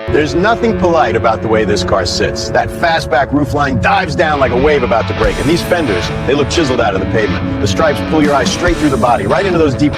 There's nothing polite about the way this car sits. That fastback roofline dives down like a wave about to break, and these fenders, they look chiseled out of the pavement. The stripes pull your eyes straight through the body, right into those deep...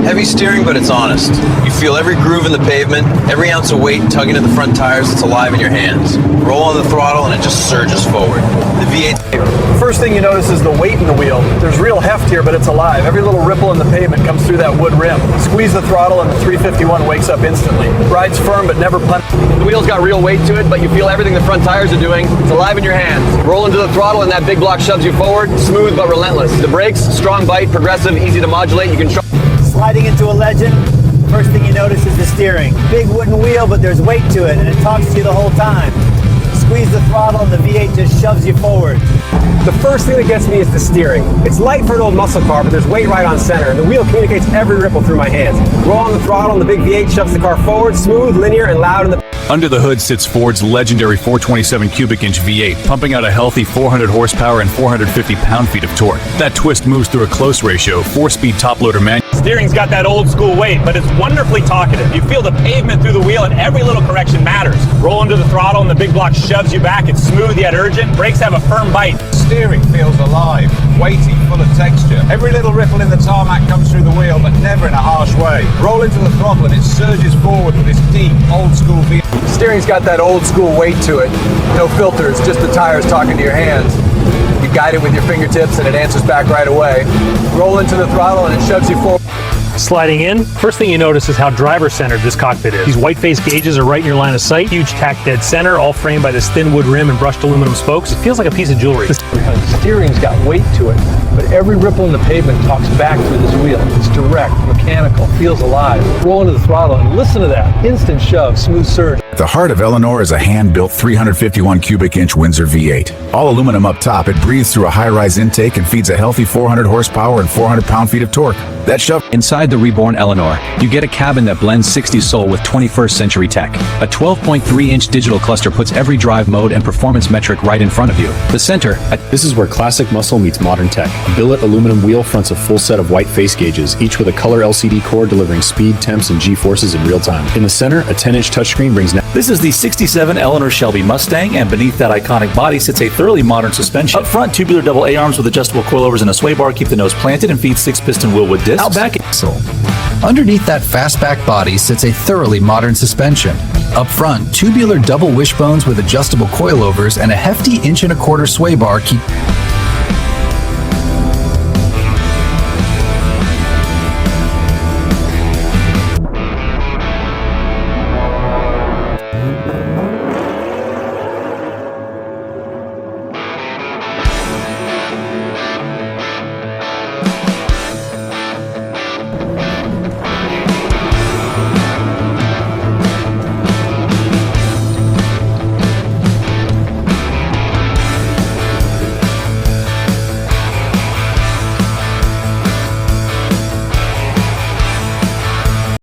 Heavy steering, but it's honest. You feel every groove in the pavement, every ounce of weight tugging at the front tires that's alive in your hands. Roll on the throttle and it just surges forward. The V8... First thing you notice is the weight in the wheel. There's real heft here, but it's alive. Every little ripple in the pavement comes through that wood rim. Squeeze the throttle and the 351 wakes up instantly. Rides firm, but never punt. The wheel's got real weight to it, but you feel everything the front tires are doing. It's alive in your hands. Roll into the throttle and that big block shoves you forward. Smooth but relentless. The brakes, strong bite, progressive, easy to modulate. You can Sliding into a Legend, first thing you notice is the steering. Big wooden wheel, but there's weight to it, and it talks to you the whole time. Squeeze the throttle and the V8 just shoves you forward. The first thing that gets me is the steering. It's light for an old muscle car, but there's weight right on center, and the wheel communicates every ripple through my hands. Roll on the throttle and the big V8 shoves the car forward, smooth, linear, and loud in the... Under the hood sits Ford's legendary 427 cubic inch V8, pumping out a healthy 400 horsepower and 450 pound-feet of torque. That twist moves through a close ratio, 4-speed top-loader manual. Steering's got that old school weight, but it's wonderfully talkative. You feel the pavement through the wheel and every little correction matters. Roll into the throttle and the big block shoves you back. It's smooth yet urgent. Brakes have a firm bite. Steering feels alive, weighty, full of texture. Every little ripple in the tarmac comes through the wheel, but never in a harsh way. Roll into the throttle and it surges forward with this deep, old school V8. Steering's got that old school weight to it. No filters, just the tires talking to your hands. You guide it with your fingertips and it answers back right away. Roll into the throttle and it shoves you forward. Sliding in, first thing you notice is how driver-centered this cockpit is. These white-face gauges are right in your line of sight. Huge tack dead center, all framed by this thin wood rim and brushed aluminum spokes. It feels like a piece of jewelry. The steering's got weight to it, but every ripple in the pavement talks back through this wheel. It's direct, mechanical, feels alive. Roll into the throttle and listen to that. Instant shove, smooth surge. At the heart of Eleanor is a hand-built 351 cubic inch Windsor V8. All aluminum up top, it breathes through a high-rise intake and feeds a healthy 400 horsepower and 400 pound-feet of torque. That shove... Inside the reborn Eleanor, you get a cabin that blends 60s soul with 21st century tech. A 12.3-inch digital cluster puts every drive mode and performance metric right in front of you. The center... This is where classic muscle meets modern tech. A billet aluminum wheel fronts a full set of white face gauges, each with a color LCD core delivering speed, temps, and G-forces in real time. In the center, a 10-inch touchscreen brings... This is the 67 Eleanor Shelby Mustang, and beneath that iconic body sits a thoroughly modern suspension. Up front, tubular double A-arms with adjustable coilovers and a sway bar keep the nose planted and feed 6-piston Willwood discs. Out back, underneath that fastback body sits a thoroughly modern suspension. Up front, tubular double wishbones with adjustable coilovers and a hefty 1.25-inch sway bar keep